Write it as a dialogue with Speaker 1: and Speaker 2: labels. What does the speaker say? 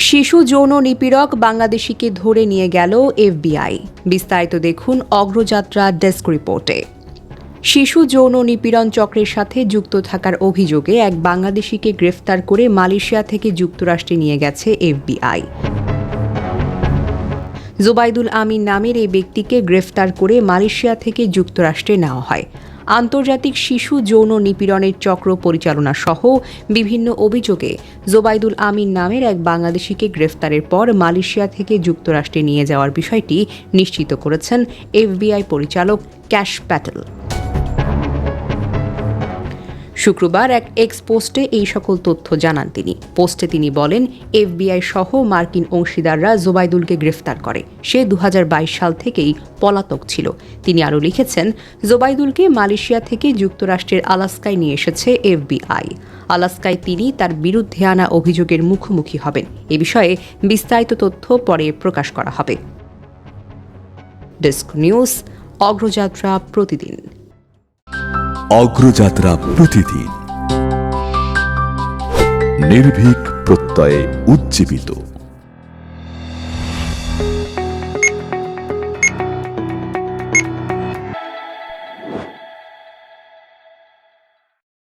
Speaker 1: শিশু যৌন নিপীড়ক বাংলাদেশিকে ধরে নিয়ে গেল এফবিআই। বিস্তারিত দেখুন অগ্রযাত্রা ডেস্ক রিপোর্টে। শিশু যৌন নিপীড়ন চক্রের সাথে যুক্ত থাকার অভিযোগে এক বাংলাদেশিকে গ্রেফতার করে মালয়েশিয়া থেকে যুক্তরাষ্ট্রে নিয়ে গেছে এফবিআই। জোবাইদুল আমিন নামের এই ব্যক্তিকে গ্রেফতার করে মালয়েশিয়া থেকে যুক্তরাষ্ট্রে নেওয়া হয়। আন্তর্জাতিক শিশু যৌন নিপীড়নের চক্র পরিচালনা সহ বিভিন্ন অভিযোগে জোবাইদুল আমিন নামের এক বাংলাদেশিকে গ্রেফতারের পর মালয়েশিয়া থেকে যুক্তরাষ্ট্রে নিয়ে যাওয়ার বিষয়টি নিশ্চিত করেছেন এফবিআই পরিচালক ক্যাশ প্যাটেল। শুক্রবার এক এক্স পোস্টে এই সকল তথ্য জানান তিনি। পোস্টে তিনি বলেন, এফবিআই সহ মার্কিন অংশীদাররা জোবাইদুলকে গ্রেফতার করে। সে 2022 সাল থেকেই পলাতক ছিল। তিনি আরও লিখেছেন, জোবাইদুলকে মালয়েশিয়া থেকে যুক্তরাষ্ট্রের আলাস্কায় নিয়ে এসেছে এফবিআই। আলাস্কায় তিনি তার বিরুদ্ধে আনা অভিযোগের মুখোমুখি হবেন। এ বিষয়ে বিস্তারিত তথ্য পরে প্রকাশ করা হবে। ডেস্ক নিউজ, অগ্রযাত্রা প্রতিদিন।
Speaker 2: অগ্রযাত্রা প্রতিদিন, নির্ভীক প্রত্যয়ে উজ্জীবিত।